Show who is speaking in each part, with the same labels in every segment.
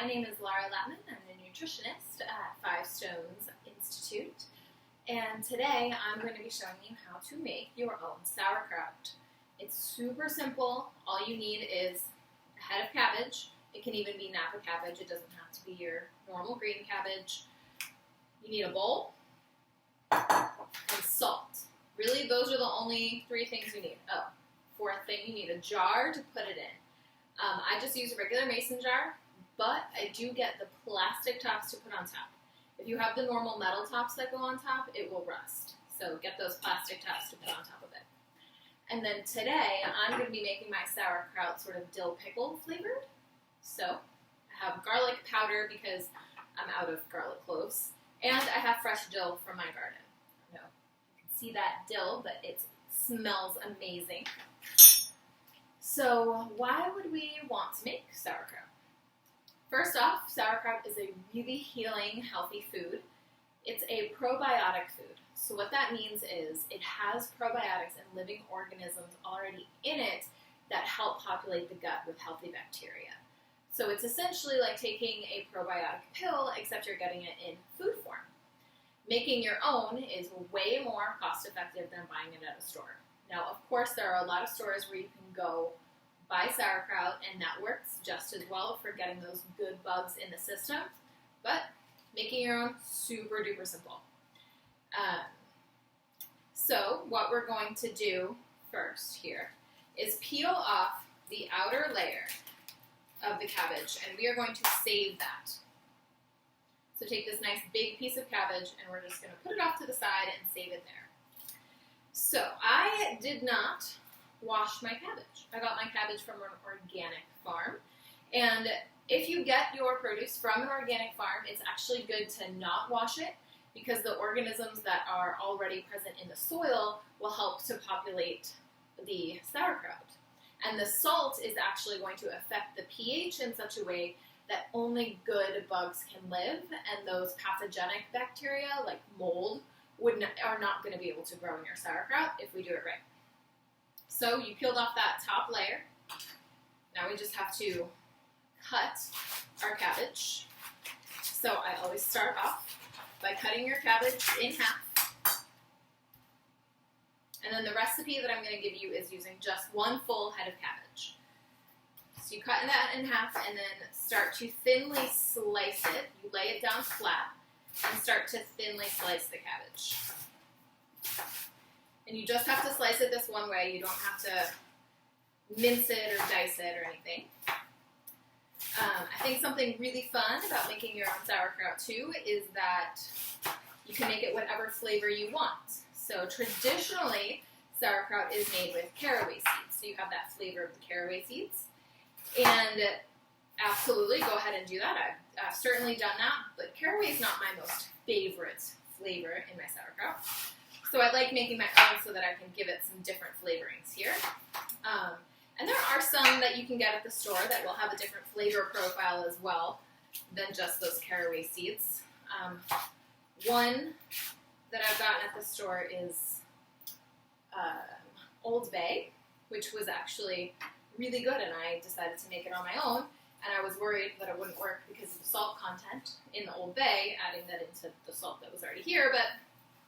Speaker 1: My name is Laura Latman. I'm a nutritionist at Five Stones Institute, and today I'm going to be showing you how to make your own sauerkraut. It's super simple. All you need is a head of cabbage. It can even be Napa cabbage. It doesn't have to be your normal green cabbage. You need a bowl and salt. Really, those are the only three things you need. Oh, fourth thing, you need a jar to put it in. I just use a regular mason jar, but I do get the plastic tops to put on top. If you have the normal metal tops that go on top, it will rust. So get those plastic tops to put on top of it. And then today, I'm going to be making my sauerkraut sort of dill pickle flavored. So I have garlic powder because I'm out of garlic cloves, and I have fresh dill from my garden. I know you can see that dill, but it smells amazing. So why would we want to make sauerkraut? First off, sauerkraut is a really healing, healthy food. It's a probiotic food. So what that means is it has probiotics and living organisms already in it that help populate the gut with healthy bacteria. So it's essentially like taking a probiotic pill, except you're getting it in food form. Making your own is way more cost effective than buying it at a store. Now, of course, there are a lot of stores where you can go buy sauerkraut, and that works just as well for getting those good bugs in the system. But making your own, super duper simple. So what we're going to do first here is peel off the outer layer of the cabbage, and we are going to save that. So take this nice big piece of cabbage, and we're just going to put it off to the side and save it there. So I did not wash my cabbage. I got my cabbage from an organic farm, and if you get your produce from an organic farm, it's actually good to not wash it because the organisms that are already present in the soil will help to populate the sauerkraut. And the salt is actually going to affect the pH in such a way that only good bugs can live, and those pathogenic bacteria like mold are not going to be able to grow in your sauerkraut if we do it right. So you peeled off that top layer. Now we just have to cut our cabbage. So I always start off by cutting your cabbage in half. And then the recipe that I'm going to give you is using just one full head of cabbage. So you cut that in half and then start to thinly slice it. You lay it down flat and start to thinly slice the cabbage. And you just have to slice it this one way. You don't have to mince it or dice it or anything. I think something really fun about making your own sauerkraut too is that you can make it whatever flavor you want. So traditionally, sauerkraut is made with caraway seeds. So you have that flavor of the caraway seeds. And absolutely, go ahead and do that. I've certainly done that, but caraway is not my most favorite flavor in my sauerkraut. So I like making my own so that I can give it some different flavorings here. And there are some that you can get at the store that will have a different flavor profile as well than just those caraway seeds. One that I've gotten at the store is Old Bay, which was actually really good, and I decided to make it on my own. And I was worried that it wouldn't work because of the salt content in the Old Bay, adding that into the salt that was already here, but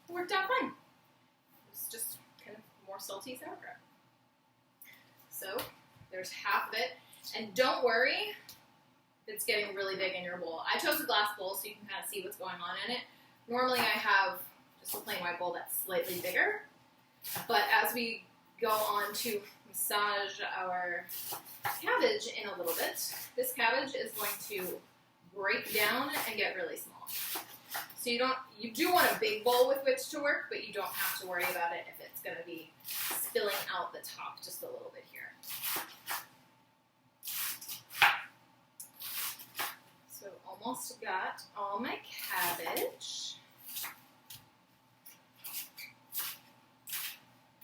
Speaker 1: it worked out fine. It was just kind of more salty sauerkraut. So there's half of it, and don't worry if it's getting really big in your bowl. I chose a glass bowl so you can kind of see what's going on in it. Normally I have just a plain white bowl that's slightly bigger, but as we go on to massage our cabbage in a little bit, this cabbage is going to break down and get really small. So you do want a big bowl with which to work, but you don't have to worry about it if it's going to be spilling out the top just a little bit here. So almost got all my cabbage.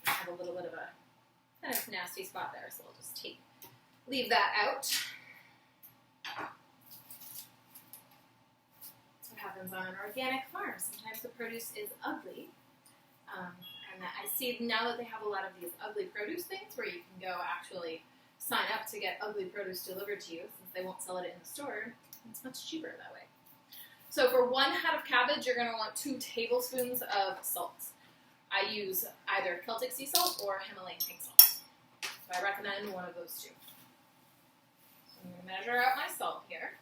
Speaker 1: I have a little bit of a kind of nasty spot there, so I'll just leave that out. Happens on an organic farm. Sometimes the produce is ugly, and I see now that they have a lot of these ugly produce things where you can go actually sign up to get ugly produce delivered to you, since they won't sell it in the store. It's much cheaper that way. So for 1 head of cabbage, you're going to want 2 tablespoons of salt. I use either Celtic sea salt or Himalayan pink salt. So I recommend one of those 2. So I'm going to measure out my salt here.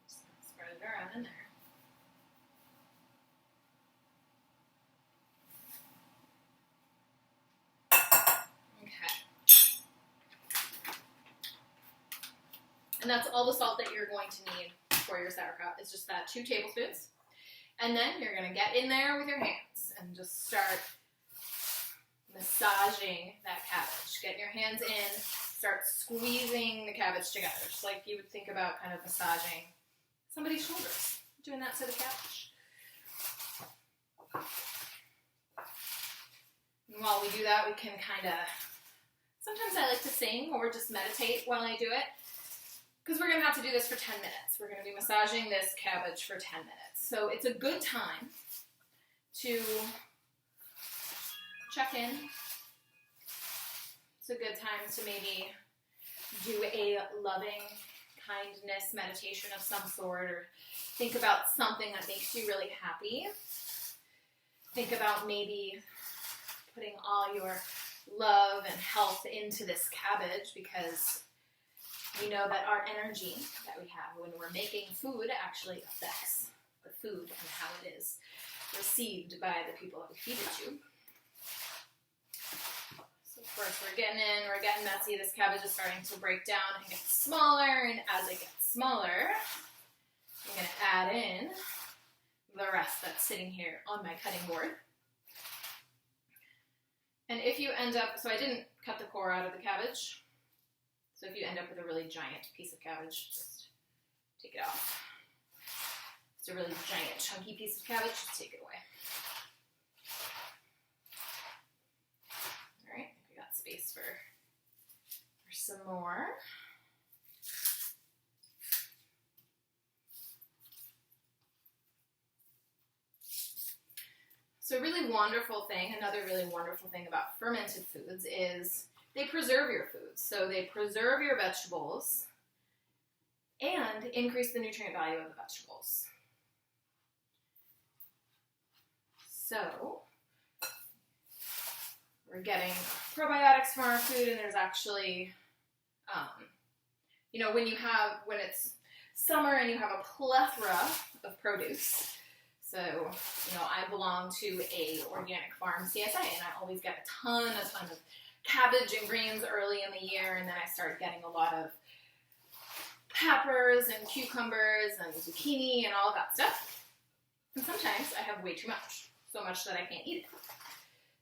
Speaker 1: Just going to spread it around in there. And that's all the salt that you're going to need for your sauerkraut. It's just that 2 tablespoons. And then you're going to get in there with your hands and just start massaging that cabbage. Get your hands in, start squeezing the cabbage together, just like you would think about kind of massaging somebody's shoulders, doing that to the cabbage. And while we do that, we can kind of, sometimes I like to sing or just meditate while I do it, because we're going to have to do this for 10 minutes. We're going to be massaging this cabbage for 10 minutes. So it's a good time to check in. It's a good time to maybe do a loving kindness meditation of some sort, or think about something that makes you really happy. Think about maybe putting all your love and health into this cabbage, because we know that our energy that we have when we're making food actually affects the food and how it is received by the people that we feed it to. So of course we're getting in, we're getting messy. This cabbage is starting to break down and get smaller, and as it gets smaller, I'm going to add in the rest that's sitting here on my cutting board. And if you end up, so I didn't cut the core out of the cabbage, so if you end up with a really giant piece of cabbage, just take it off. If it's a really giant chunky piece of cabbage, just take it away. All right, we got space for some more. So a really wonderful thing, another really wonderful thing about fermented foods is they preserve your foods. So they preserve your vegetables and increase the nutrient value of the vegetables. So we're getting probiotics from our food, and there's actually, when it's summer and you have a plethora of produce. So, I belong to a organic farm CSA, and I always get a ton of cabbage and greens early in the year, and then I start getting a lot of peppers and cucumbers and zucchini and all that stuff. And sometimes I have way too much, so much that I can't eat it.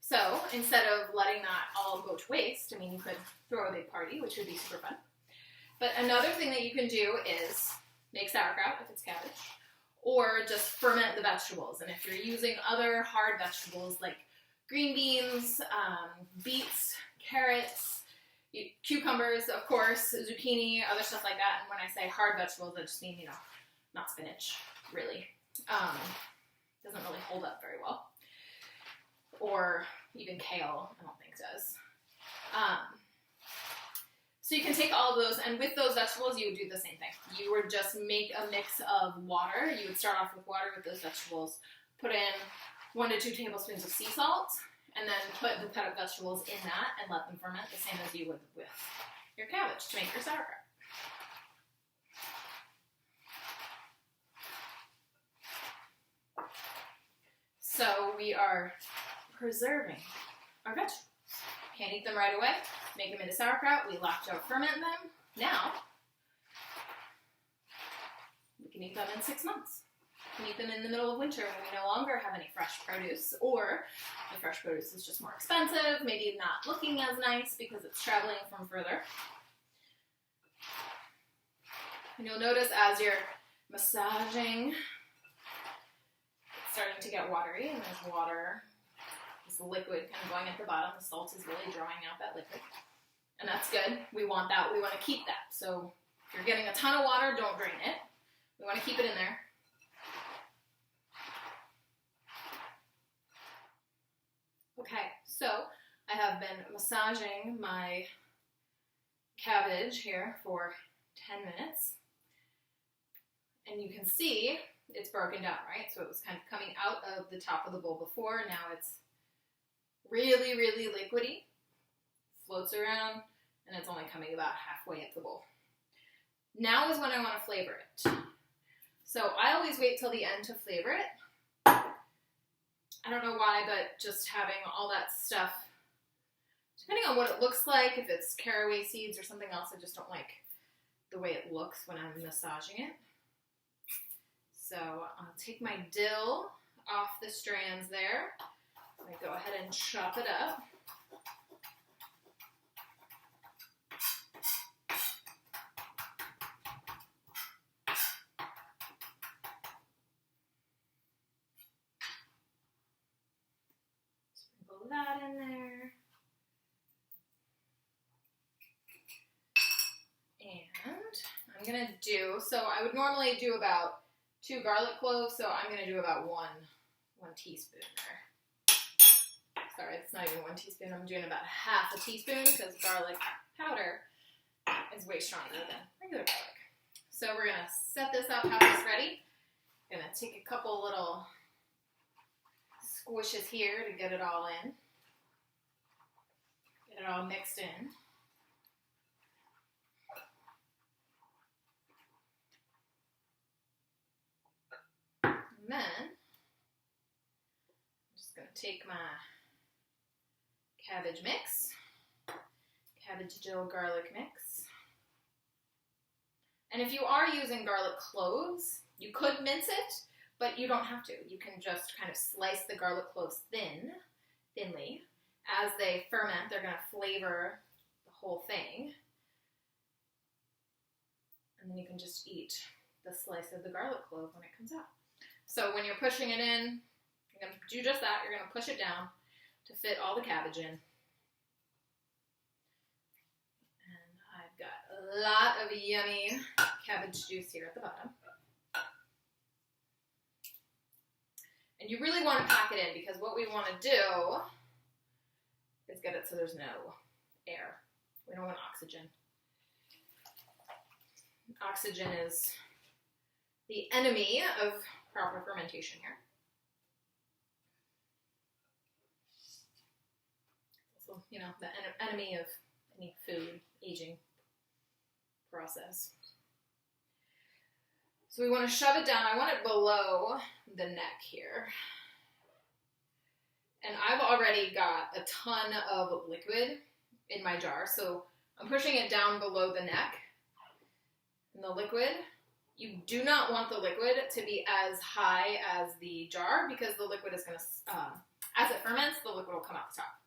Speaker 1: So instead of letting that all go to waste, you could throw a big party, which would be super fun. But another thing that you can do is make sauerkraut if it's cabbage, or just ferment the vegetables. And if you're using other hard vegetables like green beans, beets, carrots, cucumbers, of course, zucchini, other stuff like that. And when I say hard vegetables, I just mean, not spinach, really. Doesn't really hold up very well. Or even kale, I don't think does. So you can take all of those, and with those vegetables, you would do the same thing. You would just make a mix of water. You would start off with water with those vegetables, put in 1 to 2 tablespoons of sea salt, and then put the cut up vegetables in that and let them ferment the same as you would with your cabbage to make your sauerkraut. So we are preserving our vegetables. Can't eat them right away. Make them into sauerkraut. We lacto ferment them. Now, we can eat them in 6 months. We can eat them in the middle of winter when we no longer have any fresh produce, or the fresh produce is just more expensive, maybe not looking as nice because it's traveling from further. And you'll notice as you're massaging, it's starting to get watery, and there's water, this liquid kind of going at the bottom. The salt is really drawing out that liquid. And that's good. We want that. We want to keep that. So if you're getting a ton of water, don't drain it. We want to keep it in there. Okay, so I have been massaging my cabbage here for 10 minutes. And you can see it's broken down, right? So it was kind of coming out of the top of the bowl before. Now it's really, really liquidy. Floats around, and it's only coming about halfway up the bowl. Now is when I want to flavor it. So I always wait till the end to flavor it. I don't know why, but just having all that stuff, depending on what it looks like, if it's caraway seeds or something else, I just don't like the way it looks when I'm massaging it. So I'll take my dill off the strands there. I'm going to go ahead and chop it up. Sprinkle that in there. And I'm going to do, so I would normally do about 2 garlic cloves, so I'm going to do about one teaspoon there. Sorry, it's not even 1 teaspoon. I'm doing about half a teaspoon because garlic powder is way stronger than regular garlic. So we're going to set this up, have this ready. I'm going to take a couple little squishes here to get it all in. Get it all mixed in. And then I'm just going to take my cabbage mix, cabbage dill garlic mix. And if you are using garlic cloves, you could mince it, but you don't have to. You can just kind of slice the garlic cloves thinly. As they ferment, they're going to flavor the whole thing. And then you can just eat the slice of the garlic clove when it comes out. So when you're pushing it in, you're going to do just that. You're going to push it down to fit all the cabbage in. And I've got a lot of yummy cabbage juice here at the bottom. And you really want to pack it in because what we want to do is get it so there's no air. We don't want oxygen. Oxygen is the enemy of proper fermentation here. So, you know, the enemy of any food aging process. So we want to shove it down. I want it below the neck here. And I've already got a ton of liquid in my jar, so I'm pushing it down below the neck. And the liquid, you do not want the liquid to be as high as the jar because the liquid is going to, as it ferments, the liquid will come out the top.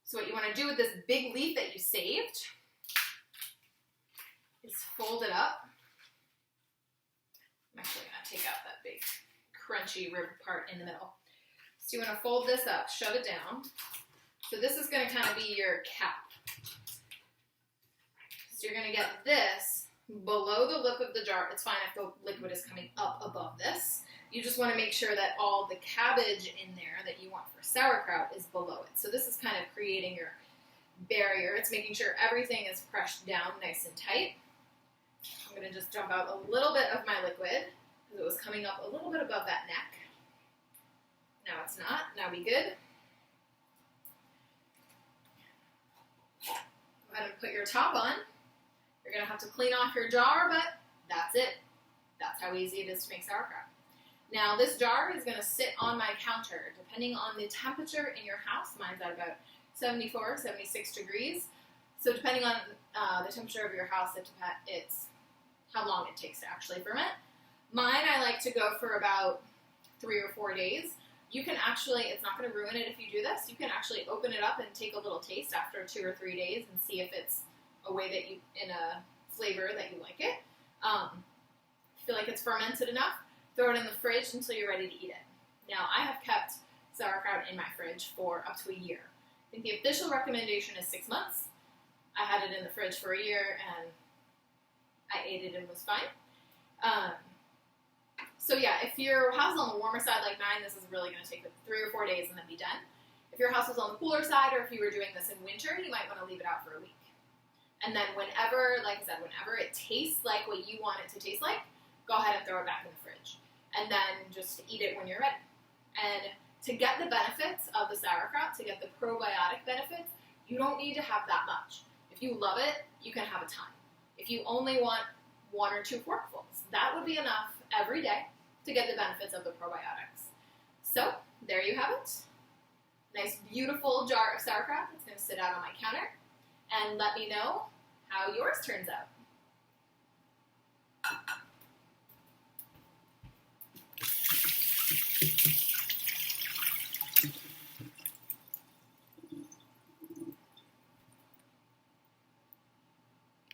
Speaker 1: So what you want to do with this big leaf that you saved is fold it up. I'm actually going to take out that big crunchy rib part in the middle. So you want to fold this up, shove it down. So this is going to kind of be your cap. So you're going to get this below the lip of the jar. It's fine if the liquid is coming up above this. You just want to make sure that all the cabbage in there that you want for sauerkraut is below it. So this is kind of creating your barrier. It's making sure everything is pressed down nice and tight. I'm going to just dump out a little bit of my liquid because it was coming up a little bit above that neck. Now it's not. Now we good. Go ahead and put your top on. You're going to have to clean off your jar, but that's it. That's how easy it is to make sauerkraut. Now this jar is going to sit on my counter depending on the temperature in your house. Mine's at about 74, 76 degrees. So depending on the temperature of your house, it's how long it takes to actually ferment. Mine, I like to go for about 3 or 4 days. You can actually, it's not going to ruin it if you do this, you can actually open it up and take a little taste after 2 or 3 days and see if it's a way that you, in a flavor that you like it. Feel like it's fermented enough, throw it in the fridge until you're ready to eat it. Now, I have kept sauerkraut in my fridge for up to a year. I think the official recommendation is 6 months. I had it in the fridge for a year and I ate it and was fine. So yeah, if your house is on the warmer side like mine, this is really going to take 3 or 4 days and then be done. If your house was on the cooler side, or if you were doing this in winter, you might want to leave it out for a week. And then whenever, like I said, whenever it tastes like what you want it to taste like, go ahead and throw it back in the fridge. And then just eat it when you're ready. And to get the benefits of the sauerkraut, to get the probiotic benefits, you don't need to have that much. If you love it, you can have a ton. If you only want 1 or 2 forkfuls, that would be enough every day to get the benefits of the probiotics. So, there you have it. Nice, beautiful jar of sauerkraut that's going to sit out on my counter. And let me know how yours turns out.